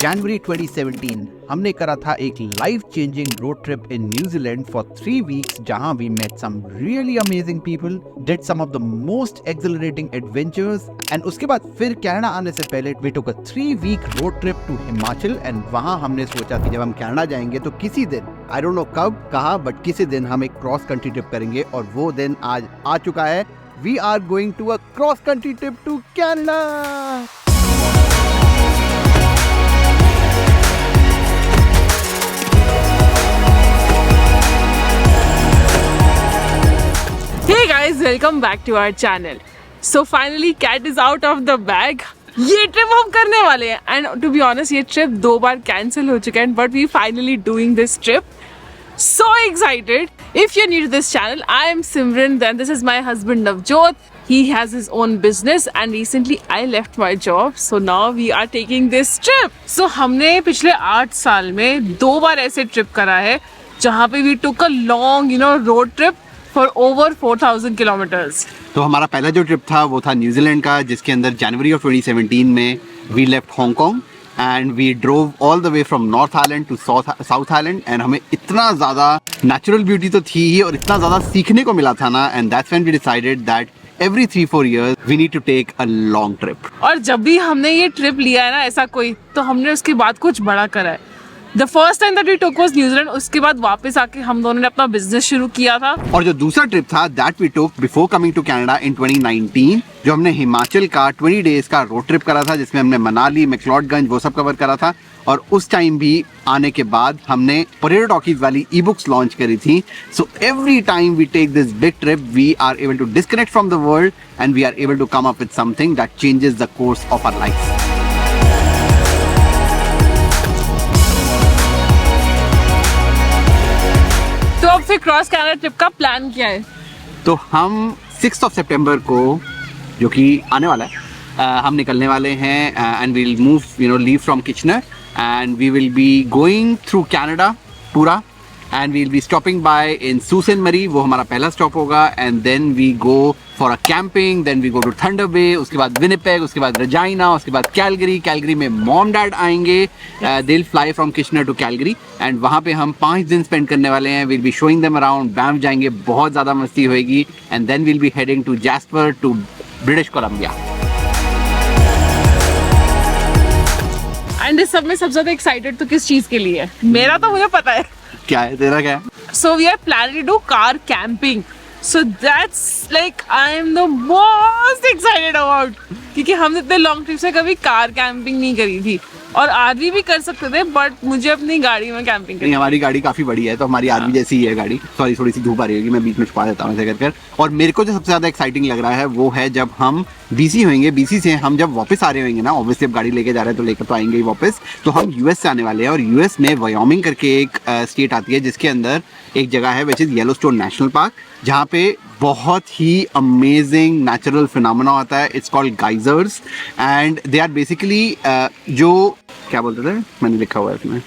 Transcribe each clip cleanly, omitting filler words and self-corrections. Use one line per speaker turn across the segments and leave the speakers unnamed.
जनवरी 2017 हमने करा था एक life changing road trip in New Zealand for 3 weeks, जहां we met some really amazing people, did some of the most exhilarating adventures and उसके बाद फिर कनाडा आने से पहले we took a 3 week road trip to Himachal. And वहां हमने सोचा कि जब हम कनाडा जाएंगे तो किसी दिन, आई डोंट नो कब कहा, बट किसी दिन हम एक क्रॉस कंट्री ट्रिप करेंगे और वो दिन आज आ चुका है। We are going to a cross country trip to Canada.
Hey guys, welcome back to our channel. So finally cat is out of the bag. ये ट्रिप हम करने वाले हैं एंड टू बी ऑनेस्ट ये ट्रिप 2 बार cancel हो चुका है but we finally doing this trip. So excited. If you're new to this channel, I am Simran and this is my husband Navjot. He has his own business and recently I left my job. So now we are taking this trip. So हमने पिछले 8 साल में 2 बार ऐसे trip करा है जहाँ पे we took a long road trip for over 4,000 kilometers.
तो हमारा पहला जो ट्रिप था वो था न्यूजीलैंड का, जिसके अंदर जनवरी ऑफ 2017 में we left Hong Kong and we drove all the way from North Island to South Island. And हमें इतना ज़्यादा नेचुरल ब्यूटी तो थी ही और इतना ज़्यादा सीखने को मिला था ना, and that's when we decided that every 3-4 years we need to take a long trip.
और जब भी हमने ये ट्रिप लिया है ना ऐसा कोई, तो हमने उसके बाद कुछ बड़ा करा है. The first time that we took was New Zealand. उसके बाद वापस आके हम दोनों ने अपना बिजनेस शुरू किया था.
और जो दूसरा ट्रिप था that we took before coming to Canada in 2019, जो हमने हिमाचल का 20 days का रोड ट्रिप करा था, जिसमें हमने मनाली, मैक्लोडगंज वो सब कवर करा था. और उस टाइम भी आने के बाद हमने पोटैटो टॉकीज वाली ई बुक्स लॉन्च करी थी. So every time we take this big trip we are able to disconnect from the world and we are able to come up with something that changes the course of our life.
तो अब फिर cross Canada trip का plan क्या है?
तो हम 6 सितंबर को, जो कि आने वाला है, हम निकलने वाले हैं and we will move leave from Kitchener and we will be going through Canada पूरा and we will be stopping by in Sault Ste. Marie. वो हमारा पहला स्टॉप होगा and then we go for a camping, then we go to Thunder Bay, उसके बाद Winnipeg, उसके बाद Regina, उसके बाद कैलगरी में मॉम डैड आएंगे. They will fly from Kitchener to Calgary and वहाँ पे हम 5 दिन स्पेंड करने वाले हैं. We'll be showing them around. Banff जाएंगे, बहुत ज़्यादा मस्ती होएगी and then we'll be heading to Jasper to British Columbia.
And इस सब में सबसे ज्यादा एक्साइटेड तो किस चीज के लिए है? मेरा तो मुझे पता है.
क्या है तेरा? क्या है?
So we are planning to do car camping. So that's like I am the most excited about. क्योंकि हम इतने लॉन्ग ट्रिप से कभी कार कैंपिंग नहीं करी थी और आरवी भी कर सकते थे, बट मुझे अपनी गाड़ी में कैंपिंग करनी.
हमारी गाड़ी काफी बड़ी है तो हमारी आरवी जैसी ही है गाड़ी. सॉरी, थोड़ी सी धूप आ रही होगी, मैं बीच में छुपा देता हूँ ऐसे कर. और मेरे को जो सबसे ज्यादा एक्साइटिंग लग रहा है वो है जब हम बीसी होंगे. बीसी से हम जब वापस आ रहे होंगे ना, ऑब्वियसली अब गाड़ी लेके जा रहे हैं तो लेकर तो आएंगे ही वापस, तो हम यूएस से आने वाले हैं. और यूएस में वायोमिंग करके एक स्टेट आती है जिसके अंदर एक जगह है which is Yellowstone National Park, जहाँ पे बहुत ही अमेजिंग नेचुरल फिनोमेना होता है. It's called geysers and they are basically जो क्या बोलते थे, मैंने लिखा हुआ है इसमें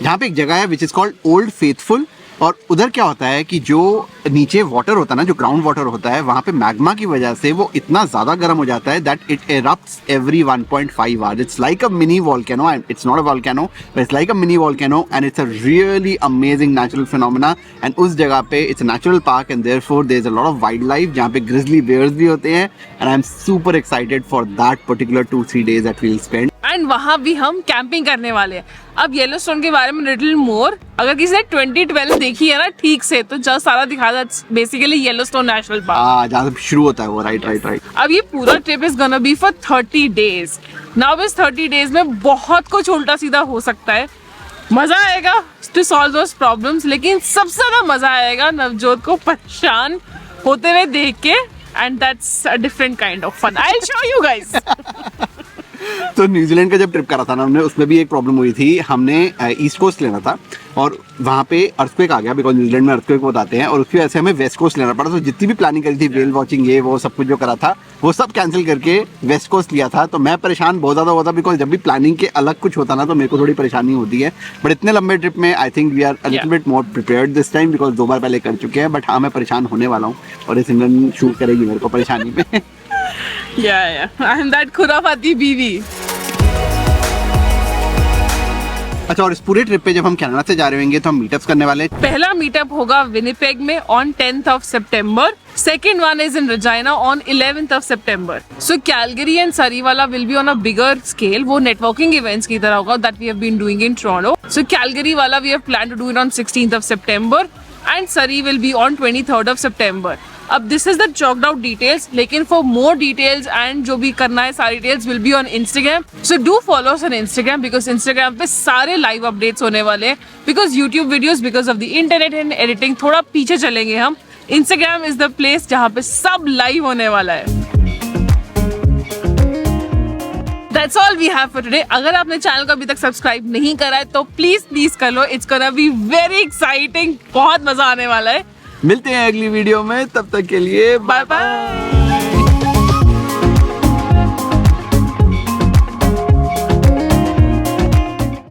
जहाँ पे एक जगह है which is called old faithful. और उधर क्या होता है कि जो नीचे वाटर होता है ना, जो ग्राउंड वाटर होता है, वहाँ पे मैग्मा की वजह से वो इतना ज़्यादा गर्म हो जाता है that it erupts every 1.5 hour. It's like a mini volcano and it's not a volcano but it's like a mini volcano and it's a really amazing natural phenomena. And उस जगह पे it's a natural park and therefore there is a lot of wildlife, जहाँ पे grizzly bears भी होते हैं. And I am super excited for that particular 2-3 days that we will spend.
And वहाँ भी हम कैंपिंग करने वाले हैं. अब येलोस्टोन के बारे में लिटिल मोर, अगर किसी ने 2012 देखी है ना ठीक से, तो जस्ट सारा दिखा था बेसिकली येलोस्टोन नेशनल पार्क,
जहाँ से शुरू होता है वो. राइट.
अब ये पूरा trip is gonna be for 30 days. Now इस 30 days में बहुत कुछ उल्टा सीधा हो सकता है. मजा आएगा टू सॉल्व दोस प्रॉब्लम्स, लेकिन सबसे ज्यादा मजा आएगा नवजोत को परेशान होते हुए देख के, and that's a different kind of fun. I will show you guys.
तो न्यूजीलैंड का जब ट्रिप करा था ना हमने, उसमें भी एक प्रॉब्लम हुई थी. हमने ईस्ट कोस्ट लेना था और वहाँ पे अर्थक्वेक आ गया, बिकॉज न्यूजीलैंड में अर्थक्वेक बताते हैं, और उसकी वजह से हमें वेस्ट कोस्ट लेना पड़ा. तो जितनी भी प्लानिंग करी थी, वेल वॉचिंग, ये वो सब कुछ जो करा था, वो सब कैंसिल करके वेस्ट कोस्ट लिया था. तो मैं परेशान बहुत ज़्यादा हुआ था, बिकॉज जब भी प्लानिंग के अलग कुछ होता ना तो मेरे को थोड़ी परेशानी होती है. बट इतने लंबे ट्रिप में I think we are a little bit more prepared this time, because 2 बार पहले कर चुके हैं. बट हाँ, मैं परेशान होने वाला हूँ और ये सिमरन शूट करेगी मेरे को परेशानी में.
या आई एम दैट खुराफाती बीवी.
अच्छा, और इस पूरे ट्रिप पे जब हम कनाडा से जा रहे होंगे तो हम मीटअप्स करने वाले हैं।
पहला मीटअप होगा विनिपेग में on 10th of September. Second one is in Regina on 11th of September. So Calgary and Surrey वाला will be on a bigger scale. वो networking events की तरह होगा that we have been doing in Toronto. So Calgary वाला we have planned to do it on 16th of September and Surrey will be on 23rd of September. अब this is the chalked out details, लेकिन for more details and जो भी करना है सारी details will be on Instagram. So do follow us on Instagram because Instagram पे सारे live updates होने वाले हैं. Because YouTube videos because of the internet and editing थोड़ा पीछे चलेंगे हम. Instagram is the place जहाँ पे सब live होने वाला है. That's all we have for today. अगर आपने चैनल को अभी तक सब्सक्राइब नहीं करा है तो प्लीज कर लो. It's gonna be very exciting. बहुत मजा आने वाला है.
मिलते हैं अगली वीडियो में, तब तक के लिए
बाय बाय.